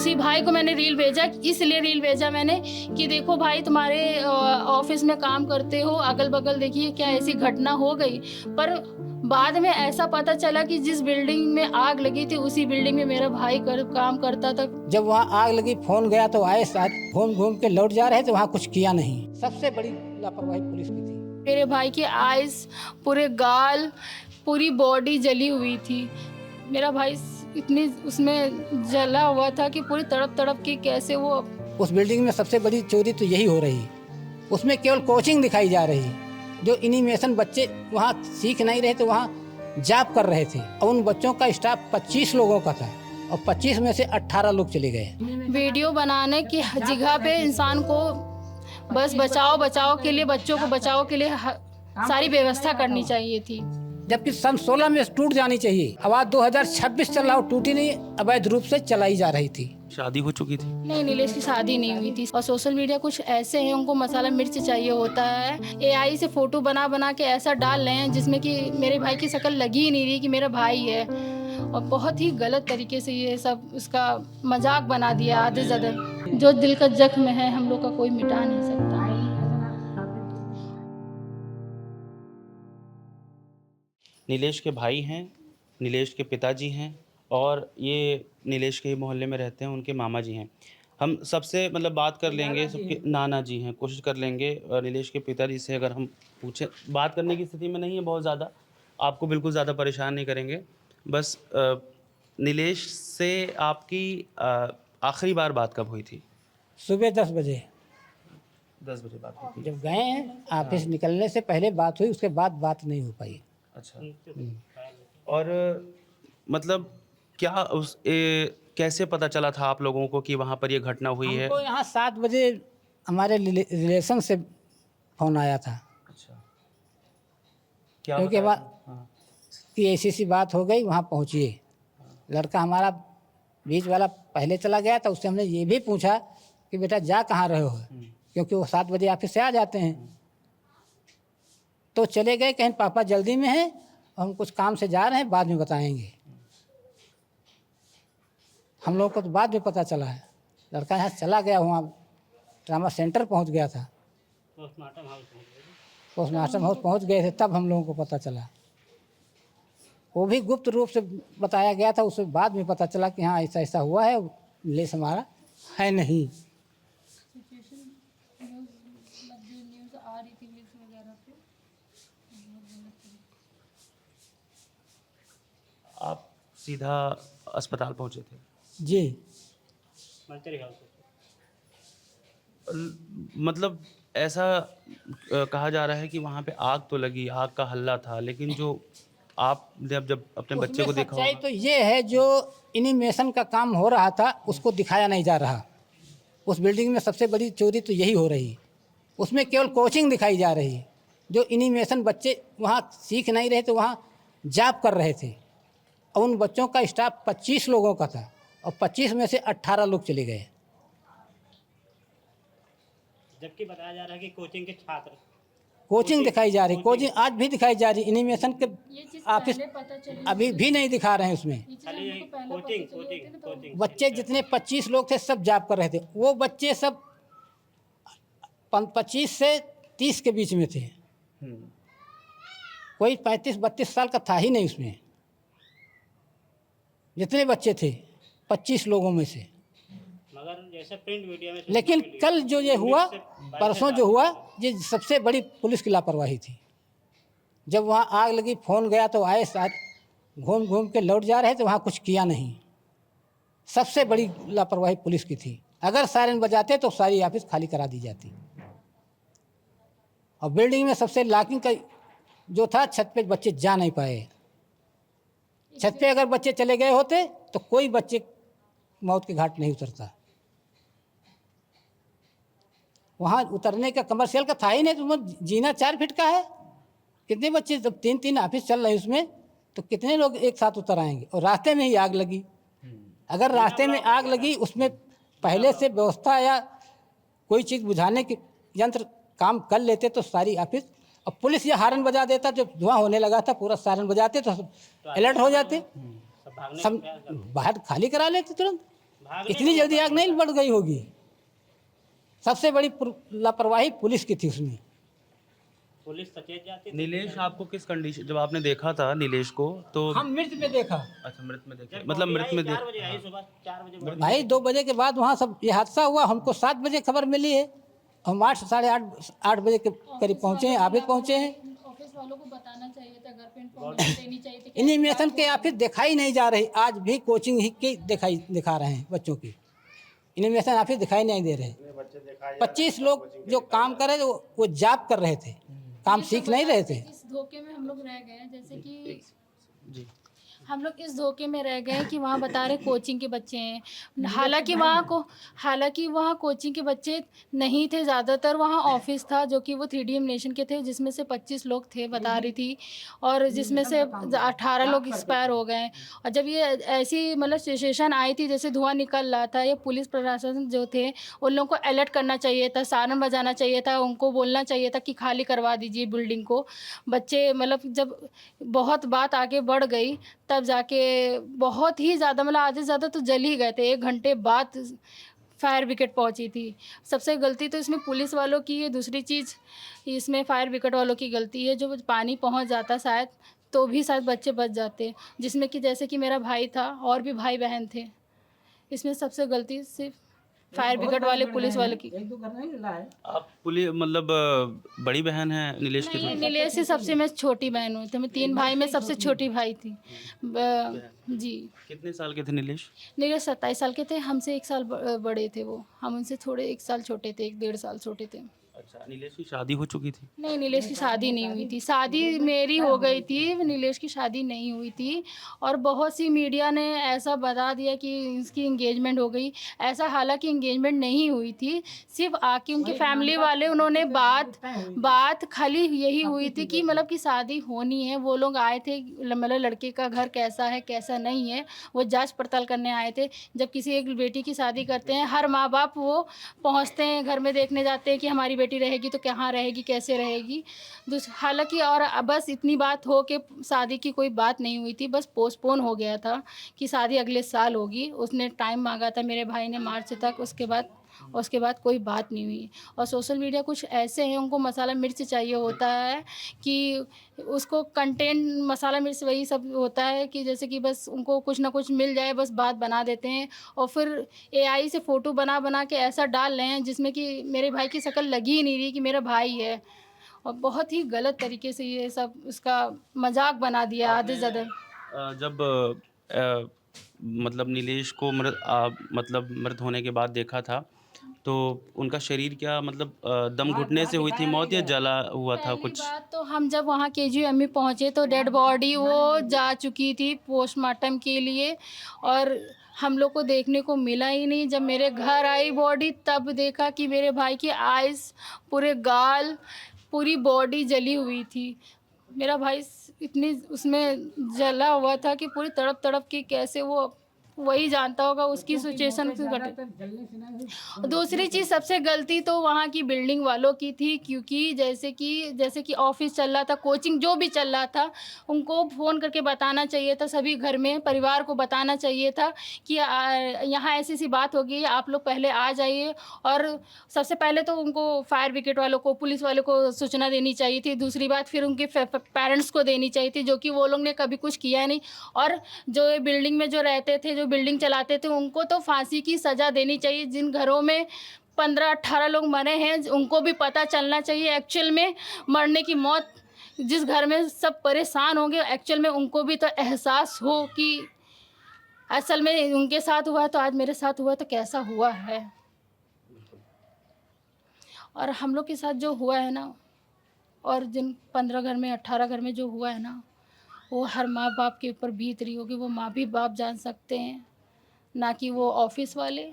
उसी भाई को मैंने रील भेजा, इसलिए रील भेजा मैंने कि देखो भाई तुम्हारे ऑफिस में काम करते हो, अगल बगल देखिए क्या ऐसी घटना हो गई। पर बाद में ऐसा पता चला कि जिस बिल्डिंग में आग लगी थी उसी बिल्डिंग में मेरा भाई काम करता था। जब वहाँ आग लगी फोन गया तो आए, साथ घूम घूम के लौट जा रहे थे, वहाँ कुछ किया नहीं। सबसे बड़ी लापरवाही पुलिस की थी। मेरे भाई की आइज, पूरे गाल, पूरी बॉडी जली हुई थी। मेरा भाई इतनी उसमें जला हुआ था कि पूरी तड़प तड़प के कैसे वो। उस बिल्डिंग में सबसे बड़ी चोरी तो यही हो रही, उसमें केवल कोचिंग दिखाई जा रही। जो एनिमेशन बच्चे वहाँ सीख नहीं रहे थे, वहाँ जॉब कर रहे थे, और उन बच्चों का स्टाफ 25 लोगों का था और 25 में से 18 लोग चले गए। वीडियो बनाने की जगह पे इंसान को बस बचाओ के लिए, बच्चों को बचाओ के लिए सारी व्यवस्था करनी चाहिए थी, जबकि सन 16 में टूट जानी चाहिए। अब आज 2026 चल रहा हो, टूटी नहीं, अवैध रूप से चलाई जा रही थी। शादी हो चुकी थी? नहीं, नीलेश की शादी नहीं हुई थी। और सोशल मीडिया कुछ ऐसे हैं, उनको मसाला मिर्च चाहिए होता है। AI से फोटो बना बना के ऐसा डाल रहे हैं जिसमें कि मेरे भाई की शक्ल लगी ही नहीं रही कि मेरा भाई है, और बहुत ही गलत तरीके से ये सब उसका मजाक बना दिया आधे ज़्यादा। जो दिल का जख्म है हम लोग का कोई मिटा नहीं सकता। नीलेश के भाई हैं, नीलेश के पिताजी हैं, और ये नीलेश के ही मोहल्ले में रहते हैं, उनके मामा जी हैं। हम सबसे मतलब बात कर लेंगे, सबके नाना जी हैं, कोशिश कर लेंगे नीलेश के पिताजी से अगर हम पूछें। बात करने की स्थिति में नहीं है बहुत ज़्यादा, आपको बिल्कुल ज़्यादा परेशान नहीं करेंगे। बस नीलेश से आपकी आखिरी बार बात कब हुई थी? सुबह 10 बजे 10 बजे बात हुई थी। जब गए हैं, ऑफिस निकलने से पहले बात हुई, उसके बाद बात नहीं हो पाई। अच्छा। और मतलब क्या कैसे पता चला था आप लोगों को कि वहाँ पर ये घटना हुई है? हमको यहाँ 7 बजे हमारे रिलेशन से फोन आया था। अच्छा, क्या क्योंकि बताया? वहाँ कि ऐसी बात हो गई, वहाँ पहुँचिए। लड़का हमारा बीच वाला पहले चला गया था, उससे हमने ये भी पूछा कि बेटा जा कहाँ रहे हो, क्योंकि वो 7 बजे ऑफिस से आ जाते हैं। तो चले गए, कहीं पापा जल्दी में हैं और हम कुछ काम से जा रहे हैं, बाद में बताएंगे। हम लोग को तो बाद में पता चला है। लड़का यहाँ चला गया, वहाँ ट्रामा सेंटर पहुँच गया था, पोस्टमार्टम हाउस पहुँच गए थे, तब हम लोगों को पता चला। वो भी गुप्त रूप से बताया गया था, उसके बाद में पता चला कि हाँ ऐसा ऐसा हुआ है, लेस हमारा है नहीं। आप सीधा अस्पताल पहुँचे थे? जी, मतलब ऐसा कहा जा रहा है कि वहाँ पे आग तो लगी, आग का हल्ला था, लेकिन जो आपने जब अपने बच्चे को देखा सच्चाई होगा। तो ये है, जो एनिमेशन का काम हो रहा था उसको दिखाया नहीं जा रहा। उस बिल्डिंग में सबसे बड़ी चोरी तो यही हो रही, उसमें केवल कोचिंग दिखाई जा रही। जो एनिमेशन बच्चे वहाँ सीख नहीं रहे थे, वहाँ जॉब कर रहे थे, और उन बच्चों का स्टाफ 25 लोगों का था और 25 में से 18 लोग चले गए। जबकि बताया जा रहा है कि कोचिंग के छात्र, कोचिंग दिखाई जा रही, कोचिंग आज भी दिखाई जा रही। एनिमेशन के ऑफिस अभी भी नहीं दिखा रहे हैं उसमें। खाली कोचिंग बच्चे जितने 25 लोग थे सब जॉब कर रहे थे। वो बच्चे सब 25 से 30 के बीच में थे, कोई 35-32 साल का था ही नहीं उसमें। जितने बच्चे थे 25 लोगों में से। मगर जैसे प्रिंट मीडिया में, लेकिन कल जो ये हुआ, परसों जो हुआ, ये सबसे बड़ी पुलिस की लापरवाही थी। जब वहाँ आग लगी फोन गया तो आए, साथ घूम घूम के लौट जा रहे थे, वहाँ कुछ किया नहीं। सबसे बड़ी लापरवाही पुलिस की थी। अगर सायरन बजाते तो सारी ऑफिस खाली करा दी जाती। और बिल्डिंग में सबसे लॉकिंग का जो था, छत पे बच्चे जा नहीं पाए। छत पे अगर बच्चे चले गए होते तो कोई बच्चे मौत के घाट नहीं उतरता। वहाँ उतरने का कमर्शियल का था ही नहीं, तो जीना 4 फीट का है। कितने बच्चे, जब 3-3 ऑफिस चल रहे हैं उसमें, तो कितने लोग एक साथ उतर आएंगे। और रास्ते में ही आग लगी। अगर रास्ते में आग लगी, उसमें पहले से व्यवस्था या कोई चीज़ बुझाने के यंत्र काम कर लेते तो सारी ऑफिस, और पुलिस ये हारन बजा देता, जब धुआं होने लगा था पूरा सायरन बजाते तो अलर्ट हो जाते, सब बाहर खाली करा लेते तुरंत। भागने इतनी जल्दी आग नहीं बढ़ गई होगी। सबसे बड़ी लापरवाही पुलिस की थी उसमें। पुलिस सचेत जाती थी। नीलेश आपको किस कंडीशन, जब आपने देखा था नीलेश को तो हम मृत में देखा। अच्छा मृत में देखे, जब मतलब बॉडी मृत आई, में 4 बजे आई, सुबह 4 बजे भाई 2 बजे के बाद वहाँ सब ये हादसा हुआ। हमको 7 बजे खबर मिली है। हम 8 साढ़े 8 बजे के करीब पहुँचे हैं, ऑफिस पहुँचे हैं। ऑफिस वालों को बताना चाहिए था, घर पे इन्फॉर्मेशन देनी चाहिए थी। एनिमेशन के ऑफिस दिखाई नहीं जा रही। आज भी कोचिंग ही की दिखा रहे हैं बच्चों की। एनिमेशन ऑफिस दिखाई नहीं दे रहे। 25 लोग जो काम कर रहे थे वो जॉब कर रहे थे, काम सीख नहीं रहे थे। इस धोखे में हम लोग रह गए हैं, जैसे कि जी हम लोग इस धोखे में रह गए कि वहाँ बता रहे कोचिंग के बच्चे हैं। हालांकि वहाँ कोचिंग के बच्चे नहीं थे, ज़्यादातर वहाँ ऑफिस था जो कि वो 3D एनिमेशन के थे, जिसमें से 25 लोग थे बता रही थी, और जिसमें से 18 लोग एक्सपायर हो गए। और जब ये ऐसी मतलब सिचुएशन आई थी, जैसे धुआं निकल रहा था, ये पुलिस प्रशासन जो थे उन लोगों को अलर्ट करना चाहिए था, सायरन बजाना चाहिए था, उनको बोलना चाहिए था कि खाली करवा दीजिए बिल्डिंग को। बच्चे मतलब जब बहुत बात आगे बढ़ गई तब जाके बहुत ही ज़्यादा मतलब आधे से ज़्यादा तो जल ही गए थे। 1 घंटे बाद फायर ब्रिगेड पहुंची थी। सबसे गलती तो इसमें पुलिस वालों की है, दूसरी चीज़ इसमें फायर ब्रिगेड वालों की गलती है। जो पानी पहुंच जाता शायद तो भी शायद बच्चे बच जाते, जिसमें कि जैसे कि मेरा भाई था और भी भाई बहन थे। इसमें सबसे गलती सिर्फ फायर ब्रिगेड वाले पुलिस वाले की। 1-2 घर नहीं मिला है। आप पुलिस मतलब बड़ी बहन है नीलेश की? नहीं, नीलेश से सबसे मैं छोटी बहन हूँ, तो मैं 3 भाई में सबसे छोटी भाई थी। जी। कितने साल के थे नीलेश? नीलेश 27 साल के थे, हमसे 1 साल बड़े थे वो। हम उनसे थोड़े 1 साल छोटे थे, 1-1.5 साल छोटे थे। अच्छा, नीलेश की शादी हो चुकी थी? नहीं, नीलेश की शादी नहीं हुई थी। शादी मेरी हो गई थी, नीलेश की शादी नहीं हुई थी। और बहुत सी मीडिया ने ऐसा बता दिया कि इसकी एंगेजमेंट हो गई। ऐसा हालांकि एंगेजमेंट नहीं हुई थी, सिर्फ आके उनकी फैमिली वाले उन्होंने बात खाली यही हुई थी कि मतलब कि शादी होनी है। वो लोग आए थे मतलब लड़के का घर कैसा है कैसा नहीं है वो जांच पड़ताल करने आए थे। जब किसी एक बेटी की शादी करते हैं, हर माँ बाप वो पहुँचते हैं, घर में देखने जाते हैं कि हमारी बेटी रहेगी तो कहाँ रहेगी, कैसे रहेगी। हालांकि और बस इतनी बात हो के शादी की कोई बात नहीं हुई थी, बस पोस्टपोन हो गया था कि शादी अगले साल होगी। उसने टाइम मांगा था मेरे भाई ने मार्च तक, उसके बाद कोई बात नहीं हुई। और सोशल मीडिया कुछ ऐसे हैं, उनको मसाला मिर्च चाहिए होता है कि उसको कंटेंट मसाला मिर्च वही सब होता है कि जैसे कि बस उनको कुछ ना कुछ मिल जाए, बस बात बना देते हैं। और फिर AI से फ़ोटो बना के ऐसा डाल रहे हैं जिसमें कि मेरे भाई की शक्ल लगी ही नहीं रही कि मेरा भाई है। और बहुत ही गलत तरीके से ये सब उसका मजाक बना दिया आधे से ज़्यादा। जब मतलब नीलेश को मृत होने के बाद देखा था तो उनका शरीर क्या मतलब दम घुटने से हुई थी मौत या जला हुआ था पहली कुछ? बात तो हम जब वहाँ KGM में पहुँचे तो डेड बॉडी वो जा चुकी थी पोस्टमार्टम के लिए, और हम लोग को देखने को मिला ही नहीं। जब मेरे घर आई बॉडी तब देखा कि मेरे भाई की आइज़, पूरे गाल, पूरी बॉडी जली हुई थी। मेरा भाई इतनी उसमें जला हुआ था कि पूरी तड़प के कैसे वो वही जानता होगा उसकी सिचुएशन से घटे। दूसरी चीज़ सबसे गलती तो वहाँ की बिल्डिंग वालों की थी, क्योंकि जैसे कि ऑफिस चल रहा था, कोचिंग जो भी चल रहा था, उनको फ़ोन करके बताना चाहिए था। सभी घर में परिवार को बताना चाहिए था कि यहाँ ऐसी बात होगी, आप लोग पहले आ जाइए। और सबसे पहले तो उनको फायर ब्रिगेड वालों को, पुलिस वालों को सूचना देनी चाहिए थी। दूसरी बात फिर उनके पेरेंट्स को देनी चाहिए थी, जो कि वो लोग ने कभी कुछ किया नहीं। और जो बिल्डिंग में जो रहते थे, जो बिल्डिंग चलाते थे, उनको तो फांसी की सज़ा देनी चाहिए। जिन घरों में 15-18 लोग मरे हैं उनको भी पता चलना चाहिए एक्चुअल में मरने की मौत। जिस घर में सब परेशान होंगे एक्चुअल में उनको भी तो एहसास हो कि असल में उनके साथ हुआ है तो आज मेरे साथ हुआ तो कैसा हुआ है। और हम लोग के साथ जो हुआ है ना, और जिन 15 घर में 18 घर में जो हुआ है ना, वो हर माँ बाप के ऊपर बीत रही होगी। वो माँ भी बाप जान सकते हैं, ना कि वो ऑफिस वाले,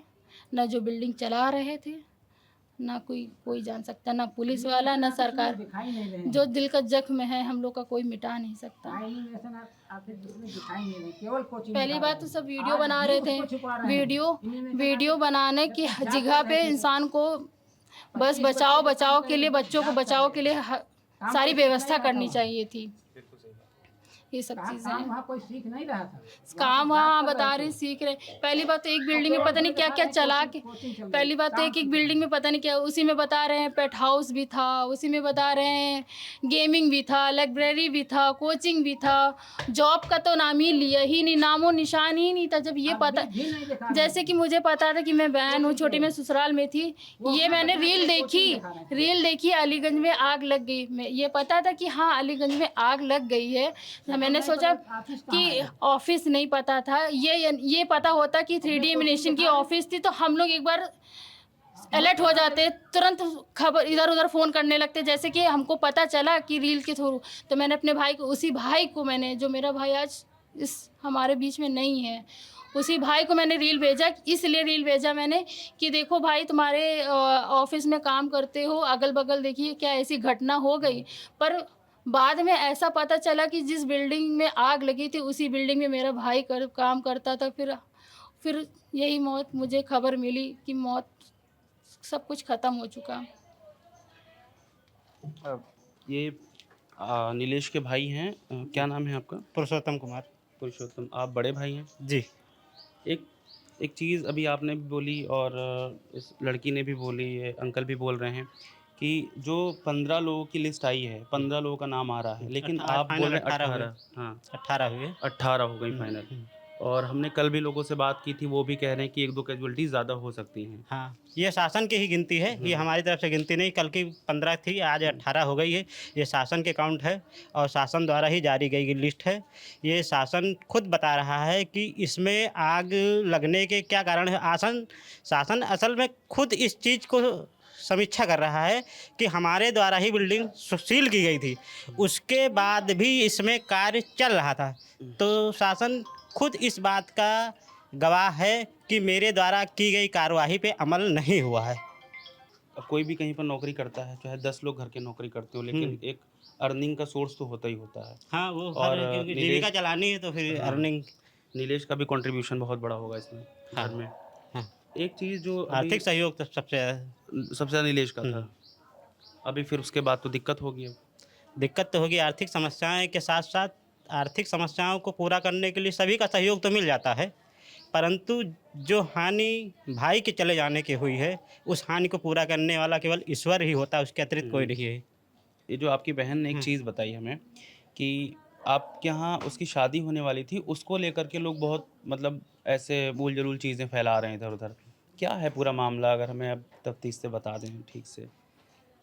ना जो बिल्डिंग चला रहे थे, ना कोई जान सकता, ना पुलिस वाला, ना सरकार। जो दिल का जख्म है हम लोग का कोई मिटा नहीं सकता। पहली बात तो सब वीडियो बना रहे थे, वीडियो बनाने की जगह पे इंसान को बस बचाव के लिए, बच्चों को बचाव के लिए सारी व्यवस्था करनी चाहिए थी। ये सब चीज़ें काम हैं। वहाँ कोई सीख नहीं रहा था। काम हाँ बता रहे सीख रहे। पहली बात तो एक बिल्डिंग में पता नहीं क्या क्या चला के, पहली बात तो एक बिल्डिंग में पता नहीं क्या, उसी में बता रहे हैं पेट हाउस भी था, उसी में बता रहे हैं गेमिंग भी था, लाइब्रेरी भी था, कोचिंग भी था। जॉब का तो नाम ही लिया ही नहीं, नामो निशान ही नहीं था। जब ये पता, जैसे कि मुझे पता था कि मैं बहन हूँ छोटी, मैं ससुराल में थी, ये मैंने रील देखी अलीगंज में आग लग गई। मैं ये पता था कि हाँ अलीगंज में आग लग गई है। मैंने सोचा कि ऑफिस नहीं पता था, ये पता होता कि 3D एनिमेशन की ऑफिस थी तो हम लोग एक बार अलर्ट हो जाते, तुरंत खबर इधर उधर फ़ोन करने लगते। जैसे कि हमको पता चला कि रील के थ्रू, तो मैंने अपने भाई को, उसी भाई को मैंने, जो मेरा भाई आज इस हमारे बीच में नहीं है, उसी भाई को मैंने रील भेजा। इसलिए रील भेजा मैंने कि देखो भाई तुम्हारे ऑफिस में काम करते हो, अगल बगल देखिए क्या ऐसी घटना हो गई। पर बाद में ऐसा पता चला कि जिस बिल्डिंग में आग लगी थी उसी बिल्डिंग में मेरा भाई काम करता था। फिर यही मौत मुझे खबर मिली कि मौत, सब कुछ ख़त्म हो चुका। ये नीलेश के भाई हैं। क्या नाम है आपका? पुरुषोत्तम कुमार। पुरुषोत्तम, आप बड़े भाई हैं। जी। एक एक चीज़ अभी आपने भी बोली और इस लड़की ने भी बोली, ये अंकल भी बोल रहे हैं कि जो 15 लोगों की लिस्ट आई है, 15 लोगों का नाम आ रहा है, लेकिन आप बोल रहे हैं 18। हाँ, 18 हुए। 18 हो गई फाइनल। और हमने कल भी लोगों से बात की थी, वो भी कह रहे हैं कि 1-2 कैजुअल्टीज ज़्यादा हो सकती हैं। हाँ, ये शासन की ही गिनती है, ये हमारी तरफ से गिनती नहीं। कल की 15 थी, आज 18 हो गई है। ये शासन के काउंट है और शासन द्वारा ही जारी गई लिस्ट है। ये शासन खुद बता रहा है कि इसमें आग लगने के क्या कारण है। शासन असल में खुद इस चीज़ को समीक्षा कर रहा है कि हमारे द्वारा ही बिल्डिंग सील की गई थी, उसके बाद भी इसमें कार्य चल रहा था। तो शासन खुद इस बात का गवाह है कि मेरे द्वारा की गई कार्यवाही पे अमल नहीं हुआ है। अब कोई भी कहीं पर नौकरी करता है, चाहे 10 लोग घर के नौकरी करते हो, लेकिन एक अर्निंग का सोर्स तो होता ही होता है। हाँ, वो और हर क्योंकि जीविका चलानी है तो फिर अर्निंग। नीलेश का भी कंट्रीब्यूशन बहुत बड़ा होगा इसमें हाँ, घर में। हाँ। एक चीज़ जो अभी आर्थिक सहयोग तो सबसे ज़्यादा सबसे ज़्यादा नीलेश का था, अभी फिर उसके बाद तो दिक्कत होगी। अब दिक्कत तो होगी। आर्थिक समस्याएं के साथ साथ आर्थिक समस्याओं को पूरा करने के लिए सभी का सहयोग तो मिल जाता है, परंतु जो हानि भाई के चले जाने की हुई है, उस हानि को पूरा करने वाला केवल ईश्वर ही होता है, उसके अतिरिक्त कोई नहीं है। ये जो आपकी बहन ने एक चीज़ बताई हमें कि आपके यहाँ उसकी शादी होने वाली थी, उसको लेकर के लोग बहुत मतलब ऐसे भूल जरूल चीज़ें फैला रहे हैं इधर उधर। क्या है पूरा मामला, अगर हमें अब तफ्तीश से बता दें ठीक से।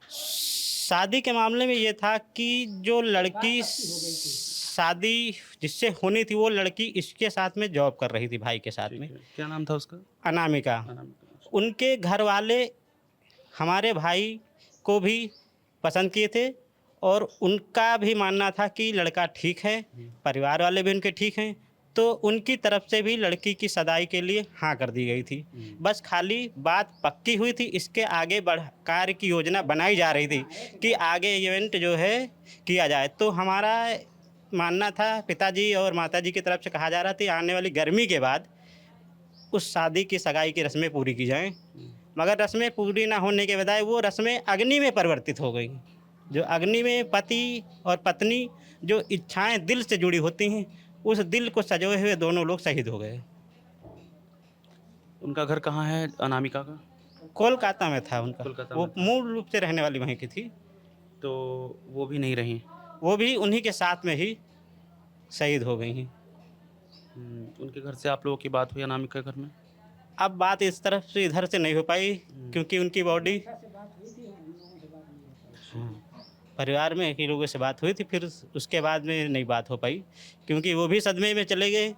शादी के मामले में ये था कि जो लड़की शादी जिससे होनी थी, वो लड़की इसके साथ में जॉब कर रही थी, भाई के साथ में। क्या नाम था उसका? अनामिका। अनामिका। उनके घर वाले हमारे भाई को भी पसंद किए थे और उनका भी मानना था कि लड़का ठीक है, परिवार वाले भी उनके ठीक हैं, तो उनकी तरफ से भी लड़की की सगाई के लिए हाँ कर दी गई थी। बस खाली बात पक्की हुई थी, इसके आगे कार्य की योजना बनाई जा रही थी कि आगे इवेंट जो है किया जाए। तो हमारा मानना था, पिताजी और माताजी की तरफ से कहा जा रहा था आने वाली गर्मी के बाद उस शादी की सगाई की रस्में पूरी की जाएं, मगर रस्में पूरी ना होने के बजाय वो रस्में अग्नि में परिवर्तित हो गई। जो अग्नि में पति और पत्नी जो इच्छाएं दिल से जुड़ी होती हैं, उस दिल को सजोए हुए दोनों लोग शहीद हो गए। उनका घर कहाँ है अनामिका का? कोलकाता में था उनका। कोलकाता वो में था। मूल रूप से रहने वाली वहीं की थी। तो वो भी नहीं रही। वो भी उन्हीं के साथ में ही शहीद हो गई हैं। उनके घर से आप लोगों की बात हुई अनामिका के घर में? अब बात इस तरफ से इधर से नहीं हो पाई क्योंकि उनकी बॉडी परिवार में ही लोगों से बात हुई थी, फिर उसके बाद में नहीं बात हो पाई क्योंकि वो भी सदमे में चले गए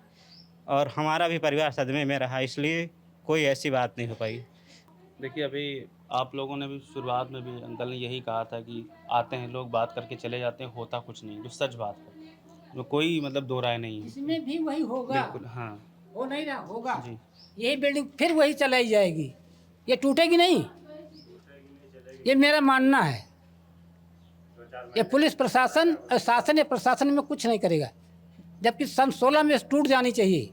और हमारा भी परिवार सदमे में रहा, इसलिए कोई ऐसी बात नहीं हो पाई। देखिए, अभी आप लोगों ने भी शुरुआत में भी अंकल ने यही कहा था कि आते हैं लोग, बात करके चले जाते हैं, होता कुछ नहीं, जो सच बात है, जो कोई मतलब दो राय नहीं है। इसमें भी वही होगा। बिल्कुल, हाँ। हो नहीं रहा होगा जी। यही बिल्डिंग फिर वही चलाई जाएगी, ये टूटेगी नहीं, ये मेरा मानना है। ये पुलिस प्रशासन और शासन या प्रशासन में कुछ नहीं करेगा, जबकि सन 16 में टूट जानी चाहिए।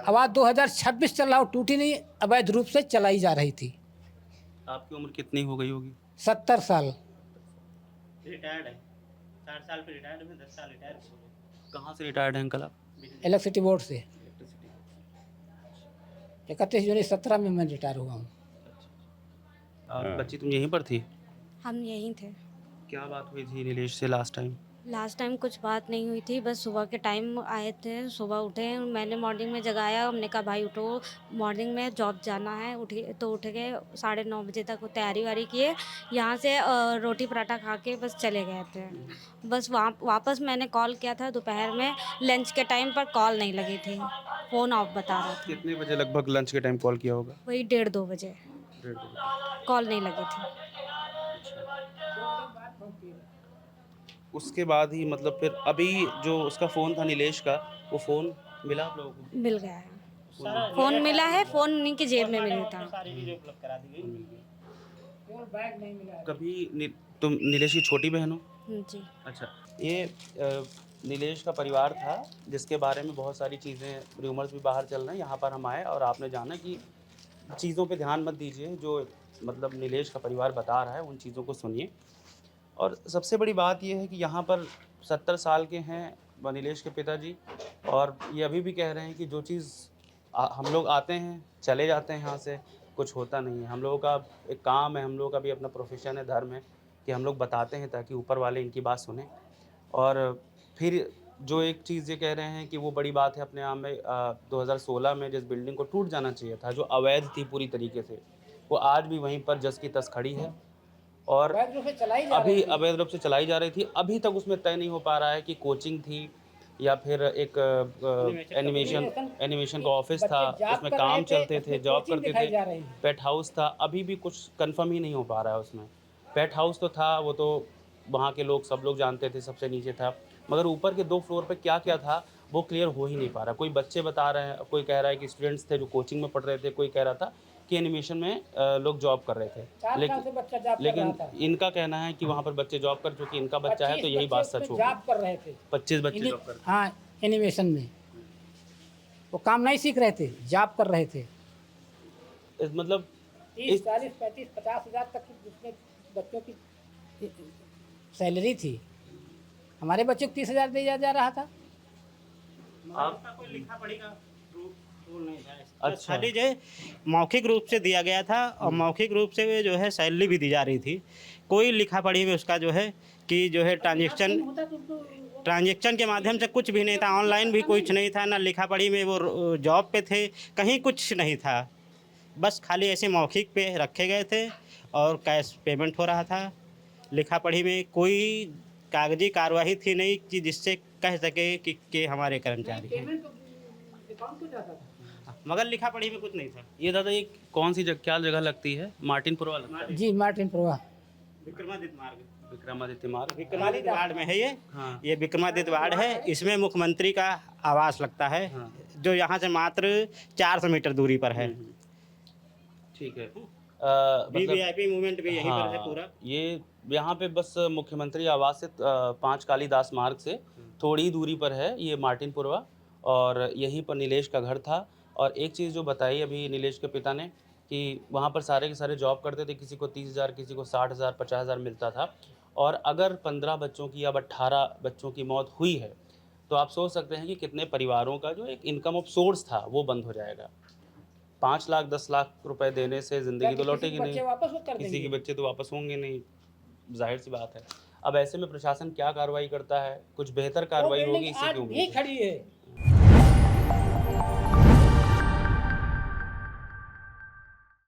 अब आज 2026 चल रहा हो, टूटी नहीं, अवैध रूप से चलाई जा रही थी। आपकी उम्र कितनी हो गई होगी? 70 साल। रिटायर्ड है, 60 साल पे रिटायर्ड में 10 साल रिटायर हो गए। कहाँ से रिटायर्ड हैं अंकल आप? इलेक्ट्रिसिटी बोर्ड से 31 जून 2017 में मैं रिटायर हुआ हूँ। और बच्ची तुम यहीं पर थी? हम यहीं थे। क्या बात हुई थी नीलेश से लास्ट टाइम? लास्ट टाइम कुछ बात नहीं हुई थी, बस सुबह के टाइम आए थे, सुबह उठे, मैंने मॉर्निंग में जगाया, हमने कहा भाई उठो मॉर्निंग में जॉब जाना है। उठे तो उठ गए 9:30 बजे तक वो तैयारी वारी किए, यहाँ से रोटी पराठा खा के बस चले गए थे। बस वापस मैंने कॉल किया था दोपहर में, लंच के टाइम पर कॉल नहीं लगी थी, फ़ोन ऑफ बता रहा था। कितने बजे लगभग लंच के टाइम कॉल किया होगा? वही 1:30-2 बजे 1:30 बजे। कॉल नहीं लगी थी। उसके बाद ही मतलब फिर अभी जो उसका फ़ोन था नीलेश का, वो फ़ोन मिला आप लोगों को? मिल गया है, फ़ोन मिला है, फ़ोन उन्हीं की जेब में मिला था। सारी चीज़ें उपलब्ध करा दी गई। कभी तुम नीलेश की छोटी बहन हो? जी। अच्छा, ये नीलेश का परिवार था जिसके बारे में बहुत सारी चीज़ें रूमर्स भी बाहर चल रहे हैं। यहाँ पर हम आए और आपने जाना कि चीज़ों पे ध्यान मत दीजिए, जो मतलब नीलेश का परिवार बता रहा है उन चीज़ों को सुनिए। और सबसे बड़ी बात ये है कि यहाँ पर 70 साल के हैं नीलेश के पिताजी, और ये अभी भी कह रहे हैं कि जो चीज़ हम लोग आते हैं चले जाते हैं यहाँ से, कुछ होता नहीं है। हम लोगों का एक काम है, हम लोगों का भी अपना प्रोफेशन है, धर्म है कि हम लोग बताते हैं ताकि ऊपर वाले इनकी बात सुने। और फिर जो एक चीज़ ये कह रहे हैं कि वो बड़ी बात है अपने आप में, 2016 में जिस बिल्डिंग को टूट जाना चाहिए था, जो अवैध थी पूरी तरीके से, वो आज भी वहीं पर जस की तस खड़ी है और अवैध रूप से चलाई जा अभी रही थी। अवैध रूप से चलाई जा रही थी। अभी तक उसमें तय नहीं हो पा रहा है कि कोचिंग थी या फिर एक एनिमेशन का ऑफिस था, बच्चे जॉब उसमें कर काम रहे थे, चलते थे, उसमें जॉब कोचिंग करते दिखाई थे, जा रही है। पेट हाउस था। अभी भी कुछ कंफर्म ही नहीं हो पा रहा है उसमें। पेट हाउस तो था, वो तो वहाँ के लोग सब लोग जानते थे, सबसे नीचे था, मगर ऊपर के 2 फ्लोर पे क्या क्या था वो क्लियर हो ही नहीं पा रहा। कोई बच्चे बता रहे हैं, कोई कह रहा है कि स्टूडेंट्स थे जो कोचिंग में पढ़ रहे थे, कोई कह रहा था कि एनिमेशन में लोग जॉब कर रहे थे। 4 साल से बच्चा जॉब कर लेकिन रहा था। इनका कहना है कि वहाँ पर बच्चे जॉब कर चुके, इनका बच्चा है तो यही बात सच होगी। जॉब कर रहे थे 25 बच्चे जॉब कर। हाँ, एनिमेशन में वो काम नहीं सीख रहे थे, जॉब कर रहे थे। मतलब 30, 40, 35, 50 हज़ार तक की उसमें बच्चों की सैलरी थी। हमारे बच्चों को 30 हज़ार दिया जा रहा था। आपका कोई लिखा पढ़ी का रूल नहीं था। अच्छा। खाली जो है मौखिक रूप से दिया गया था और मौखिक रूप से वे जो है सैलरी भी दी जा रही थी। कोई लिखा पढ़ी में उसका जो है कि जो है ट्रांजैक्शन के माध्यम से कुछ भी नहीं था, ऑनलाइन भी कुछ नहीं था, ना लिखा पढ़ी में वो जॉब पे थे, कहीं कुछ नहीं था। बस खाली ऐसे मौखिक पे रखे गए थे और कैश पेमेंट हो रहा था। लिखा पढ़ी में कोई कागजी कार्रवाई थी नहीं कि जिससे कह सके कि हमारे कर्मचारी हैं, मगर लिखा पढ़ी में कुछ नहीं था। ये दादा ये कौन सी क्या जगह लगती है? मार्टिनपुरवा लगता है? जी, मार्टिन प्रवाह विक्रमादित्य मार्ग, विक्रमादित्य मार्ग। विक्रमादित्य वार्ड में है ये। हाँ। ये विक्रमादित्य वार्ड है, इसमें मुख्यमंत्री का आवास लगता है, हाँ। जो यहाँ से मात्र 400 मीटर दूरी पर है। ठीक है। वीवीआईपी मूवमेंट भी यहीं पर है हाँ, पूरा। ये यहाँ पे बस मुख्यमंत्री आवास से 5 कालीदास मार्ग से थोड़ी दूरी पर है ये मार्टिनपुरवा, और यहीं पर नीलेश का घर था। और एक चीज़ जो बताई अभी नीलेश के पिता ने कि वहाँ पर सारे के सारे जॉब करते थे, किसी को 30 हज़ार, किसी को 60 हज़ार, 50 हज़ार मिलता था। और अगर 15 बच्चों की या 18 बच्चों की मौत हुई है तो आप सोच सकते हैं कि कितने परिवारों का जो एक इनकम ऑफ सोर्स था वो बंद हो जाएगा। 5 लाख 10 लाख रुपए देने से ज़िंदगी तो लौटेगी नहीं, वापस वो कर किसी देंगे। के बच्चे तो वापस होंगे नहीं, जाहिर सी बात है। अब ऐसे में प्रशासन क्या कार्रवाई करता है? कुछ बेहतर कार्रवाई होगी इससे की भी उम्मीद है। खड़ी है।